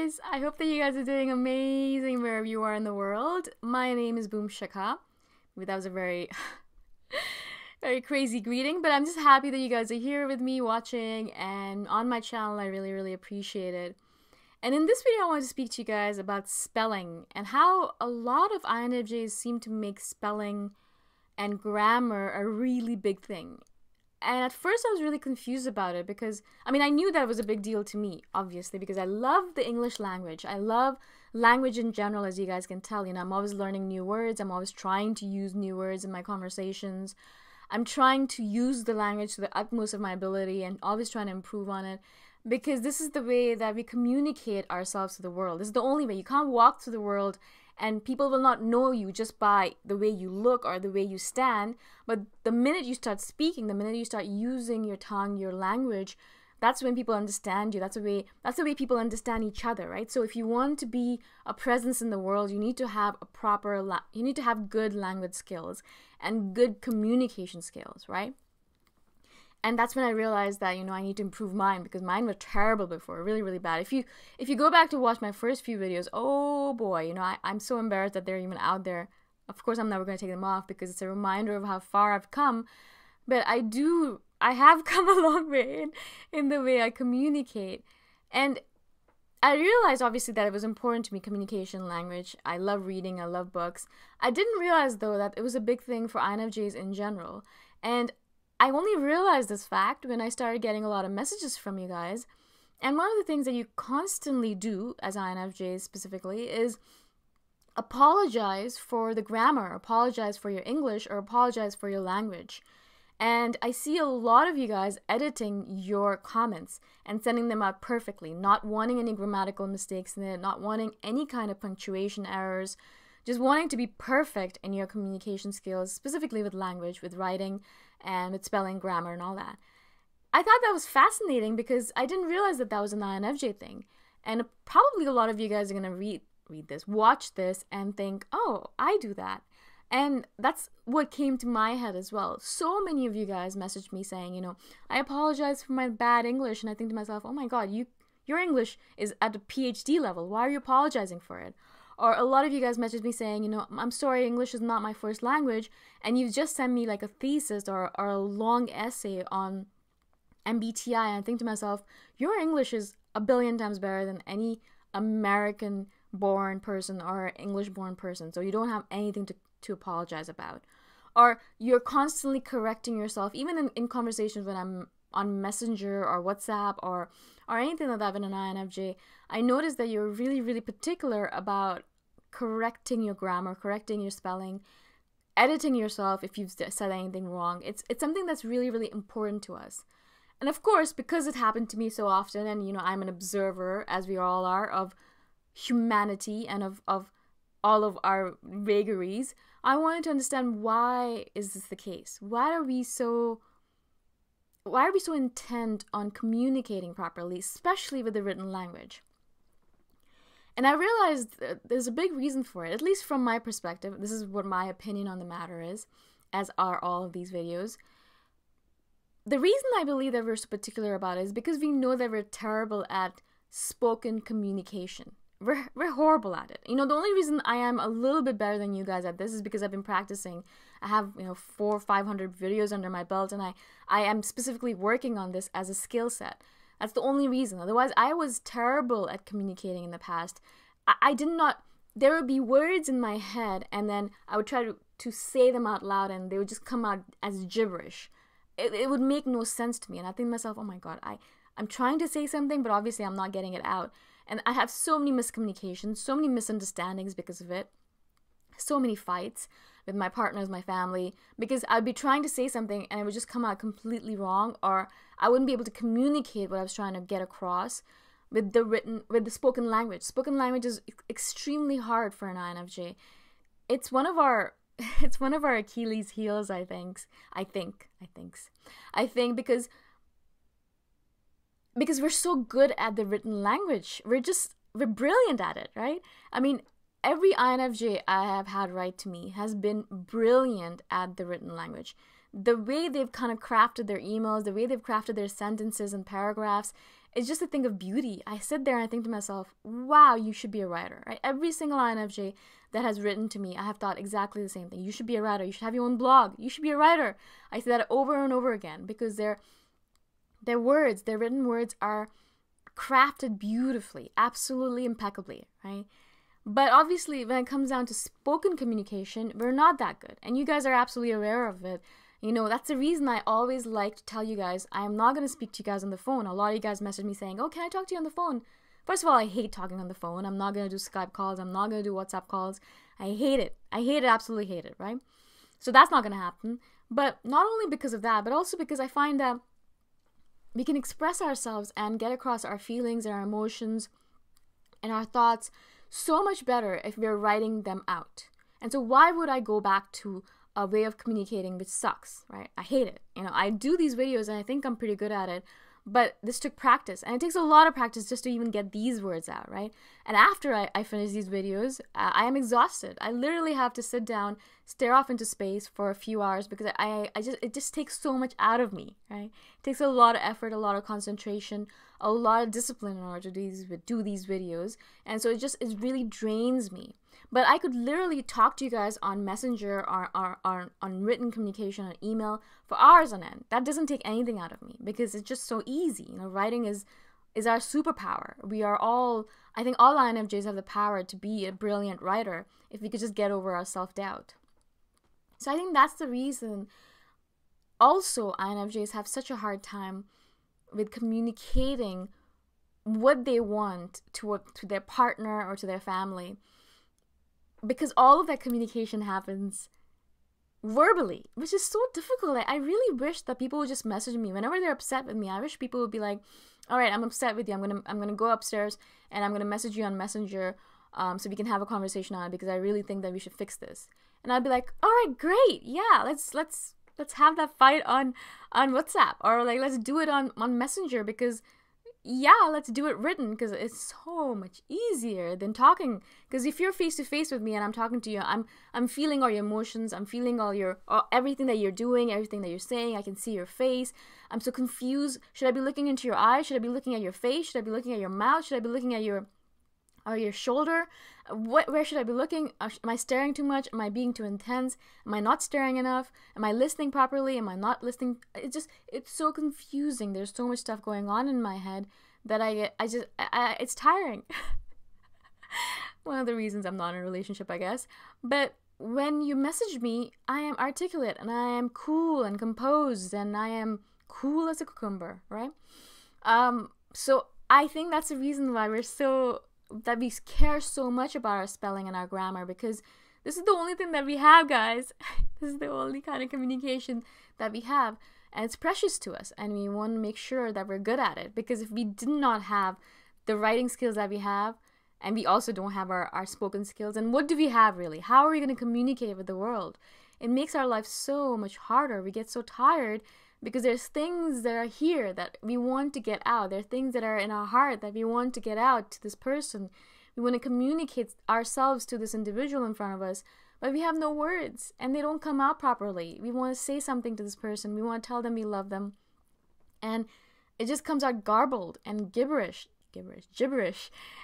guys! I hope that you guys are doing amazing wherever you are in the world. My name is Shikha. Maybe that was a very, very crazy greeting, but I'm just happy that you guys are here with me watching and on my channel. I really, really appreciate it. And in this video, I want to speak to you guys about spelling and how a lot of INFJs seem to make spelling and grammar a really big thing. And at first I was really confused about it because, I knew that it was a big deal to me, obviously, because I love the English language. I love language in general, as you guys can tell. You know, I'm always learning new words. I'm always trying to use new words in my conversations. I'm trying to use the language to the utmost of my ability and always trying to improve on it because this is the way that we communicate ourselves to the world. This is the only way. You can't walk through the world and people will not know you just by the way you look or the way you stand. But the minute you start speaking, the minute you start using your tongue, your language, that's when people understand you. That's the way people understand each other, right? So if you want to be a presence in the world, you need to have you need to have good language skills and good communication skills, right? And that's when I realized that, I need to improve mine because mine were terrible before, really, really bad. If you go back to watch my first few videos, oh boy, I'm so embarrassed that they're even out there. Of course, I'm never going to take them off because it's a reminder of how far I've come. But I have come a long way in the way I communicate. And I realized, obviously, that it was important to me, communication, language. I love reading, I love books. I didn't realize, though, that it was a big thing for INFJs in general. And I only realized this fact when I started getting a lot of messages from you guys. And one of the things that you constantly do, as INFJs specifically, is apologize for the grammar, apologize for your English, or apologize for your language. And I see a lot of you guys editing your comments and sending them out perfectly, not wanting any grammatical mistakes in it, not wanting any kind of punctuation errors, just wanting to be perfect in your communication skills, specifically with language, with writing, and with spelling, grammar, and all that. I thought that was fascinating because I didn't realize that that was an INFJ thing. And probably a lot of you guys are going to read this, watch this, and think, oh, I do that. And that's what came to my head as well. So many of you guys messaged me saying, I apologize for my bad English. And I think to myself, oh my God, your English is at a PhD level. Why are you apologizing for it? Or a lot of you guys messaged me saying, I'm sorry, English is not my first language. And you've just sent me like a thesis or a long essay on MBTI. And I think to myself, your English is a billion times better than any American-born person or English-born person. So you don't have anything to apologize about. Or you're constantly correcting yourself, even in conversations when I'm on Messenger or WhatsApp or anything like that with an INFJ. I noticed that you're really, really particular about correcting your grammar, correcting your spelling, editing yourself if you've said anything wrong. It's something that's really, really important to us. And of course, because it happened to me so often, and I'm an observer, as we all are, of humanity and of all of our vagaries, I wanted to understand, why is this the case? Why are we so intent on communicating properly, especially with the written language? And I realized that there's a big reason for it, at least from my perspective. This is what my opinion on the matter is, as are all of these videos. The reason I believe that we're so particular about it is because we know that we're terrible at spoken communication. We're horrible at it. The only reason I am a little bit better than you guys at this is because I've been practicing. I have, 400 or 500 videos under my belt, and I am specifically working on this as a skill set. That's the only reason. Otherwise, I was terrible at communicating in the past. There would be words in my head, and then I would try to say them out loud, and they would just come out as gibberish. It would make no sense to me, and I think to myself, oh my God, I'm trying to say something, but obviously I'm not getting it out. And I have so many miscommunications, so many misunderstandings because of it, so many fights with my partners, my family, because I'd be trying to say something and it would just come out completely wrong, or I wouldn't be able to communicate what I was trying to get across with the spoken language. Spoken language is extremely hard for an INFJ. It's one of our Achilles' heels, I think, because we're so good at the written language. We're brilliant at it, right? Every INFJ I have had write to me has been brilliant at the written language. The way they've kind of crafted their emails, the way they've crafted their sentences and paragraphs, it's just a thing of beauty. I sit there and I think to myself, wow, you should be a writer, right? Every single INFJ that has written to me, I have thought exactly the same thing. You should be a writer. You should have your own blog. You should be a writer. I say that over and over again because their words, their written words are crafted beautifully, absolutely impeccably, right? But obviously, when it comes down to spoken communication, we're not that good. And you guys are absolutely aware of it. You know, that's the reason I always like to tell you guys, I am not going to speak to you guys on the phone. A lot of you guys message me saying, oh, can I talk to you on the phone? First of all, I hate talking on the phone. I'm not going to do Skype calls. I'm not going to do WhatsApp calls. I hate it. I hate it, absolutely hate it, right? So that's not going to happen. But not only because of that, but also because I find that we can express ourselves and get across our feelings and our emotions and our thoughts so much better if we're writing them out. And so why would I go back to a way of communicating which sucks, right? I hate it. You know, I do these videos and I think I'm pretty good at it, but this took practice, and it takes a lot of practice just to even get these words out, right? And after I finish these videos, I am exhausted. I literally have to sit down, stare off into space for a few hours because it just takes so much out of me, right? It takes a lot of effort, a lot of concentration, a lot of discipline in order to do these videos, and so it really drains me. But I could literally talk to you guys on Messenger or on written communication, on email for hours on end. That doesn't take anything out of me because it's just so easy. You know, writing is our superpower. We are all, I think all INFJs have the power to be a brilliant writer if we could just get over our self-doubt. So I think that's the reason also INFJs have such a hard time with communicating what they want to their partner or to their family, because all of that communication happens verbally, which is so difficult. I really wish that people would just message me whenever they're upset with me. I wish people would be like, all right, I'm upset with you. I'm gonna go upstairs and I'm gonna message you on Messenger so we can have a conversation on it because I really think that we should fix this. And I'd be like, all right, great, yeah, let's have that fight on WhatsApp, or like let's do it on Messenger, because yeah, let's do it written because it's so much easier than talking. Because if you're face to face with me and I'm talking to you, I'm feeling all your emotions, I'm feeling all everything that you're doing, everything that you're saying. I can see your face. I'm so confused. Should I be looking into your eyes? Should I be looking at your face? Should I be looking at your mouth? Should I be looking at your shoulder? Where should I be looking? Am I staring too much? Am I being too intense? Am I not staring enough? Am I listening properly? Am I not listening? It's so confusing. There's so much stuff going on in my head that it's tiring. One of the reasons I'm not in a relationship, I guess. But when you message me, I am articulate and I am cool and composed and I am cool as a cucumber, right? So I think that's the reason why we care so much about our spelling and our grammar, because this is the only thing that we have, guys. This is the only kind of communication that we have, and it's precious to us, and we want to make sure that we're good at it, because if we did not have the writing skills that we have, and we also don't have our spoken skills, and what do we have really? How are we going to communicate with the world? It makes our life so much harder. We get so tired because there's things that are here that we want to get out. There are things that are in our heart that we want to get out to this person. We want to communicate ourselves to this individual in front of us, but we have no words and they don't come out properly. We want to say something to this person. We want to tell them we love them. And it just comes out garbled and gibberish.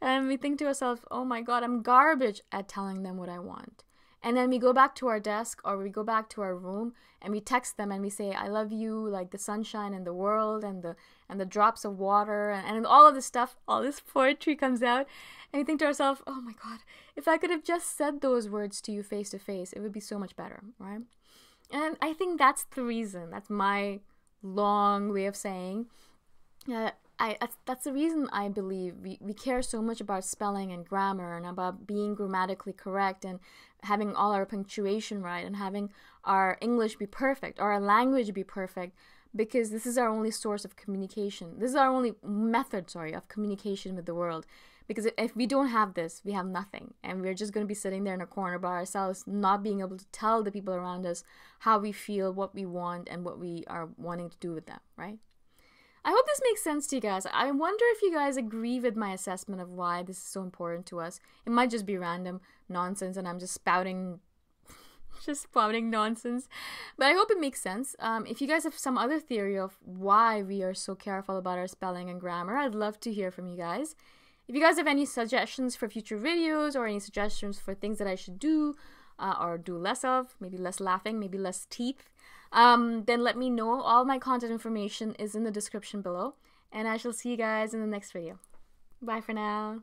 And we think to ourselves, oh my God, I'm garbage at telling them what I want. And then we go back to our desk or we go back to our room and we text them and we say, I love you, like the sunshine and the world and the drops of water and all of this stuff, all this poetry comes out. And we think to ourselves, oh my God, if I could have just said those words to you face to face, it would be so much better, right? And I think that's the reason. That's my long way of saying that's the reason I believe we care so much about spelling and grammar and about being grammatically correct and having all our punctuation right and having our English be perfect or our language be perfect, because this is our only source of communication. This is our only method, of communication with the world. Because if we don't have this, we have nothing. And we're just going to be sitting there in a corner by ourselves, not being able to tell the people around us how we feel, what we want, and what we are wanting to do with them, right? I hope this makes sense to you guys. I wonder if you guys agree with my assessment of why this is so important to us. It might just be random nonsense and I'm just spouting Just spouting nonsense. But I hope it makes sense. If you guys have some other theory of why we are so careful about our spelling and grammar, I'd love to hear from you guys. If you guys have any suggestions for future videos or any suggestions for things that I should do or do less of, maybe less laughing, maybe less teeth, then let me know. All my contact information is in the description below. And I shall see you guys in the next video. Bye for now.